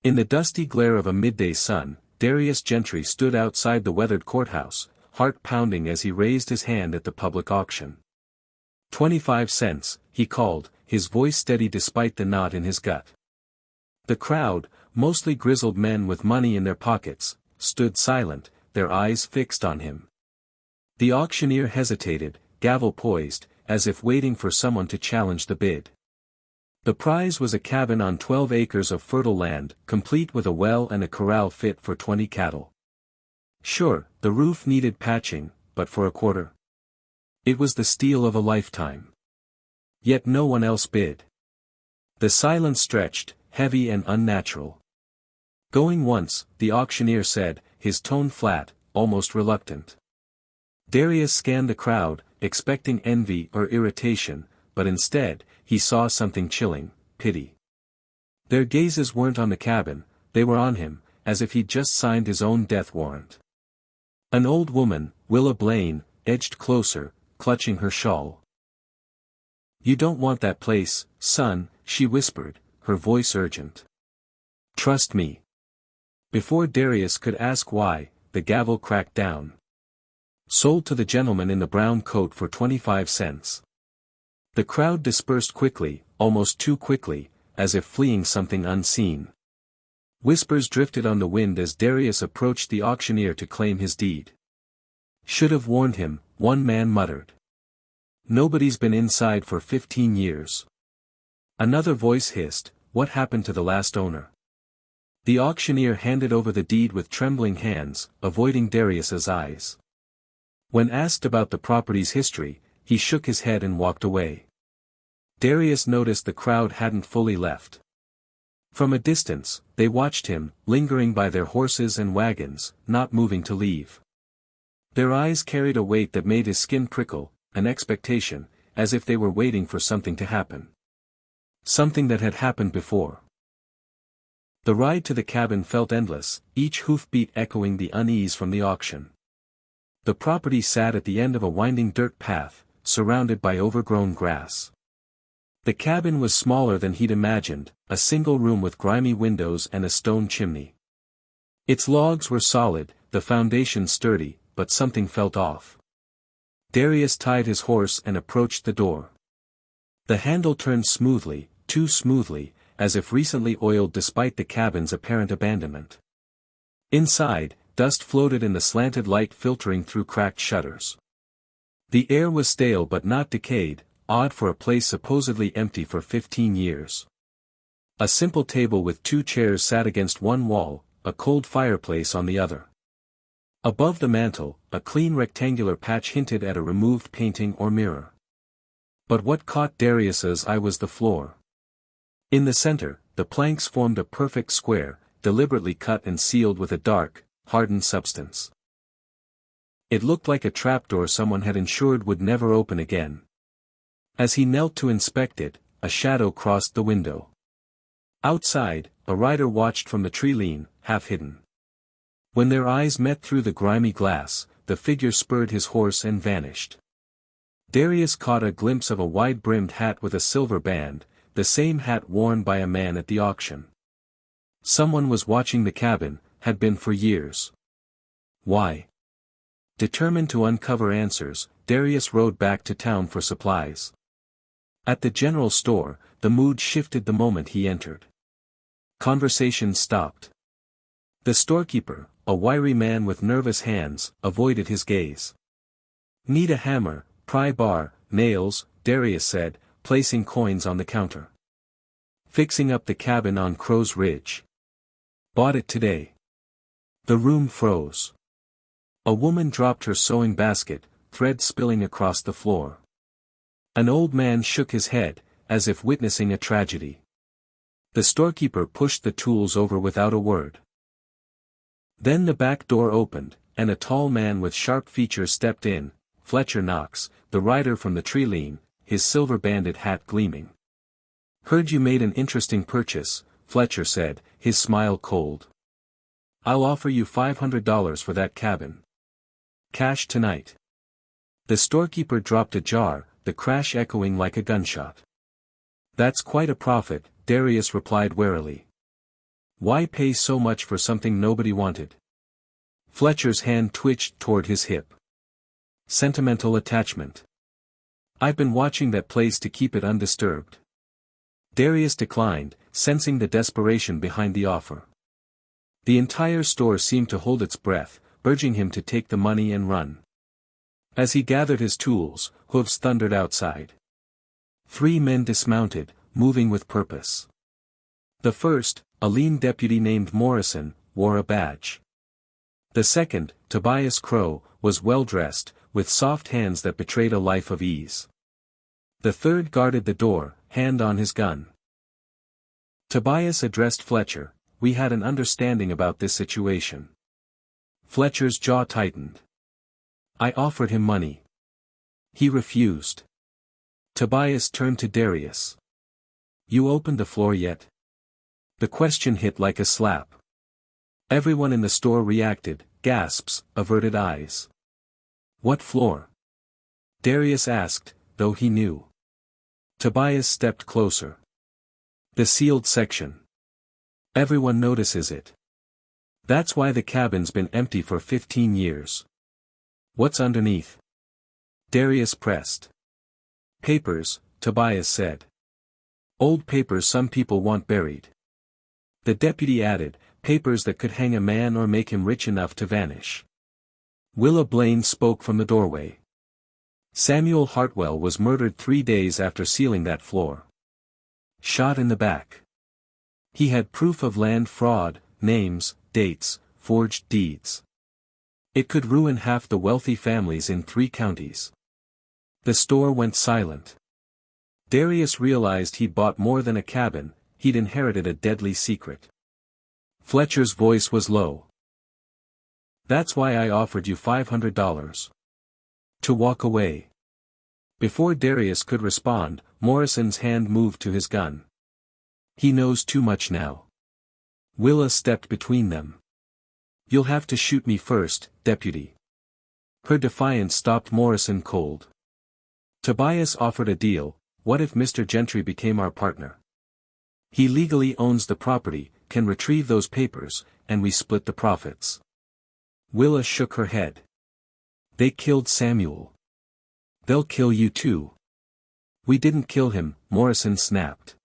In the dusty glare of a midday sun, Darius Gentry stood outside the weathered courthouse, heart pounding as he raised his hand at the public auction. 25 cents, he called, his voice steady despite the knot in his gut. The crowd, mostly grizzled men with money in their pockets, stood silent, their eyes fixed on him. The auctioneer hesitated, gavel poised, as if waiting for someone to challenge the bid. The prize was a cabin on 12 acres of fertile land, complete with a well and a corral fit for 20 cattle. Sure, the roof needed patching, but for a quarter. It was the steal of a lifetime. Yet no one else bid. The silence stretched, heavy and unnatural. Going once, the auctioneer said, his tone flat, almost reluctant. Darius scanned the crowd, expecting envy or irritation, but instead, he saw something chilling, pity. Their gazes weren't on the cabin, they were on him, as if he'd just signed his own death warrant. An old woman, Willa Blaine, edged closer, clutching her shawl. "You don't want that place, son," she whispered, her voice urgent. "Trust me." Before Darius could ask why, the gavel cracked down. "Sold to the gentleman in the brown coat for 25 cents. The crowd dispersed quickly, almost too quickly, as if fleeing something unseen. Whispers drifted on the wind as Darius approached the auctioneer to claim his deed. "Should have warned him," one man muttered. "Nobody's been inside for 15 years. Another voice hissed, "What happened to the last owner?" The auctioneer handed over the deed with trembling hands, avoiding Darius's eyes. When asked about the property's history, he shook his head and walked away. Darius noticed the crowd hadn't fully left. From a distance, they watched him, lingering by their horses and wagons, not moving to leave. Their eyes carried a weight that made his skin prickle, an expectation, as if they were waiting for something to happen. Something that had happened before. The ride to the cabin felt endless, each hoofbeat echoing the unease from the auction. The property sat at the end of a winding dirt path, surrounded by overgrown grass. The cabin was smaller than he'd imagined, a single room with grimy windows and a stone chimney. Its logs were solid, the foundation sturdy, but something felt off. Darius tied his horse and approached the door. The handle turned smoothly, too smoothly, as if recently oiled despite the cabin's apparent abandonment. Inside, dust floated in the slanted light filtering through cracked shutters. The air was stale but not decayed, odd for a place supposedly empty for 15 years. A simple table with 2 chairs sat against one wall, a cold fireplace on the other. Above the mantel, a clean rectangular patch hinted at a removed painting or mirror. But what caught Darius's eye was the floor. In the center, the planks formed a perfect square, deliberately cut and sealed with a dark, hardened substance. It looked like a trapdoor someone had ensured would never open again. As he knelt to inspect it, a shadow crossed the window. Outside, a rider watched from the tree lean, half hidden. When their eyes met through the grimy glass, the figure spurred his horse and vanished. Darius caught a glimpse of a wide-brimmed hat with a silver band, the same hat worn by a man at the auction. Someone was watching the cabin, had been for years. Why? Determined to uncover answers, Darius rode back to town for supplies. At the general store, the mood shifted the moment he entered. Conversation stopped. The storekeeper, a wiry man with nervous hands, avoided his gaze. "Need a hammer, pry bar, nails," Darius said, placing coins on the counter. "Fixing up the cabin on Crow's Ridge. Bought it today." The room froze. A woman dropped her sewing basket, thread spilling across the floor. An old man shook his head, as if witnessing a tragedy. The storekeeper pushed the tools over without a word. Then the back door opened, and a tall man with sharp features stepped in, Fletcher Knox, the rider from the tree lean, his silver-banded hat gleaming. "Heard you made an interesting purchase," Fletcher said, his smile cold. "I'll offer you $500 for that cabin. Cash tonight." The storekeeper dropped a jar, the crash echoing like a gunshot. "That's quite a profit," Darius replied warily. Why pay so much for something nobody wanted? Fletcher's hand twitched toward his hip. Sentimental attachment. I've been watching that place to keep it undisturbed. Darius declined, sensing the desperation behind the offer. The entire store seemed to hold its breath, urging him to take the money and run. As he gathered his tools, hooves thundered outside. 3 men dismounted, moving with purpose. The first, a lean deputy named Morrison, wore a badge. The second, Tobias Crow, was well-dressed, with soft hands that betrayed a life of ease. The third guarded the door, hand on his gun. Tobias addressed Fletcher, "We had an understanding about this situation." Fletcher's jaw tightened. "I offered him money. He refused." Tobias turned to Darius. "You opened the floor yet?" The question hit like a slap. Everyone in the store reacted, gasps, averted eyes. "What floor?" Darius asked, though he knew. Tobias stepped closer. "The sealed section. Everyone notices it. That's why the cabin's been empty for 15 years. What's underneath?" Darius pressed. "Papers," Tobias said. "Old papers some people want buried." The deputy added, "Papers that could hang a man or make him rich enough to vanish." Willa Blaine spoke from the doorway. "Samuel Hartwell was murdered 3 days after sealing that floor. Shot in the back. He had proof of land fraud, names, dates, forged deeds. It could ruin half the wealthy families in 3 counties." The store went silent. Darius realized he'd bought more than a cabin, he'd inherited a deadly secret. Fletcher's voice was low. "That's why I offered you $500. To walk away." Before Darius could respond, Morrison's hand moved to his gun. "He knows too much now." Willa stepped between them. "You'll have to shoot me first, deputy." Her defiance stopped Morrison cold. Tobias offered a deal. "What if Mr. Gentry became our partner? He legally owns the property, can retrieve those papers, and we split the profits." Willa shook her head. "They killed Samuel. They'll kill you too." "We didn't kill him," Morrison snapped.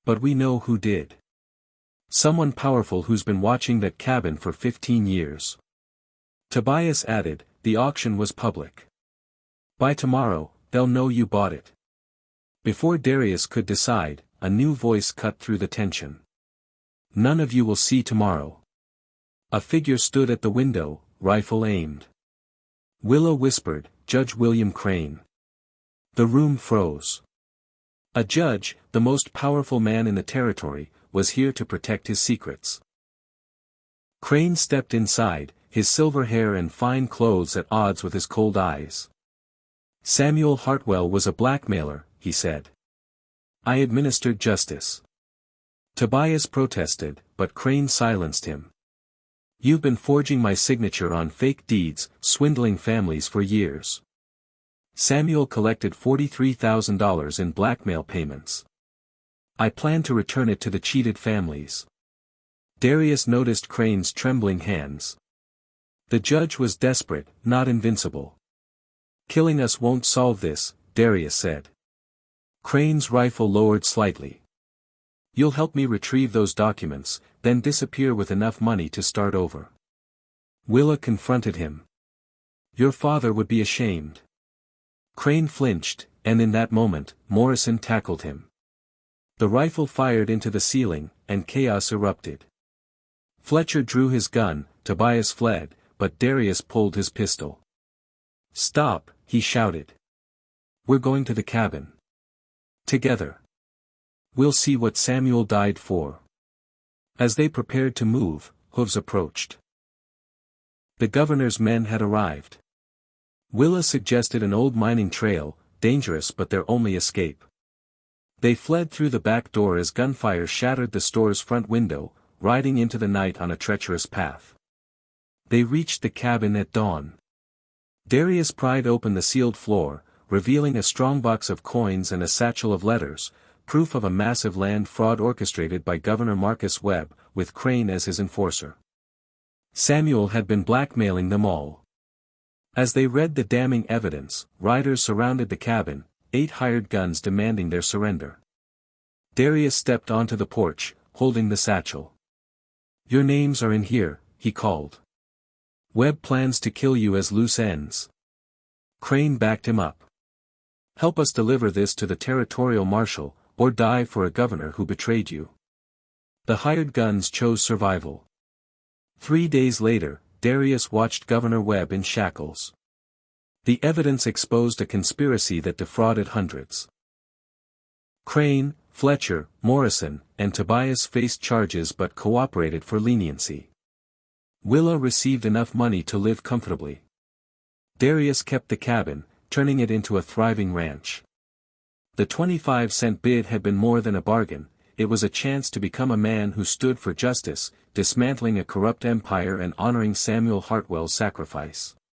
"But we know who did. Someone powerful who's been watching that cabin for 15 years. Tobias added, "The auction was public. By tomorrow, they'll know you bought it." Before Darius could decide, a new voice cut through the tension. "None of you will see tomorrow." A figure stood at the window, rifle aimed. Willa whispered, "Judge William Crane." The room froze. A judge, the most powerful man in the territory, was here to protect his secrets. Crane stepped inside, his silver hair and fine clothes at odds with his cold eyes. "Samuel Hartwell was a blackmailer," he said. "I administered justice." Tobias protested, but Crane silenced him. "You've been forging my signature on fake deeds, swindling families for years. Samuel collected $43,000 in blackmail payments. I plan to return it to the cheated families." Darius noticed Crane's trembling hands. The judge was desperate, not invincible. "Killing us won't solve this," Darius said. Crane's rifle lowered slightly. "You'll help me retrieve those documents, then disappear with enough money to start over." Willa confronted him. "Your father would be ashamed." Crane flinched, and in that moment, Morrison tackled him. The rifle fired into the ceiling, and chaos erupted. Fletcher drew his gun, Tobias fled, but Darius pulled his pistol. "Stop," he shouted. "We're going to the cabin. Together. We'll see what Samuel died for." As they prepared to move, hooves approached. The governor's men had arrived. Willa suggested an old mining trail, dangerous but their only escape. They fled through the back door as gunfire shattered the store's front window, riding into the night on a treacherous path. They reached the cabin at dawn. Darius pried open the sealed floor, revealing a strongbox of coins and a satchel of letters, proof of a massive land fraud orchestrated by Governor Marcus Webb, with Crane as his enforcer. Samuel had been blackmailing them all. As they read the damning evidence, riders surrounded the cabin, 8 hired guns demanding their surrender. Darius stepped onto the porch, holding the satchel. "Your names are in here," he called. "Webb plans to kill you as loose ends." Crane backed him up. "Help us deliver this to the territorial marshal, or die for a governor who betrayed you." The hired guns chose survival. 3 days later, Darius watched Governor Webb in shackles. The evidence exposed a conspiracy that defrauded hundreds. Crane, Fletcher, Morrison, and Tobias faced charges but cooperated for leniency. Willa received enough money to live comfortably. Darius kept the cabin, turning it into a thriving ranch. The 25-cent bid had been more than a bargain, it was a chance to become a man who stood for justice, dismantling a corrupt empire and honoring Samuel Hartwell's sacrifice.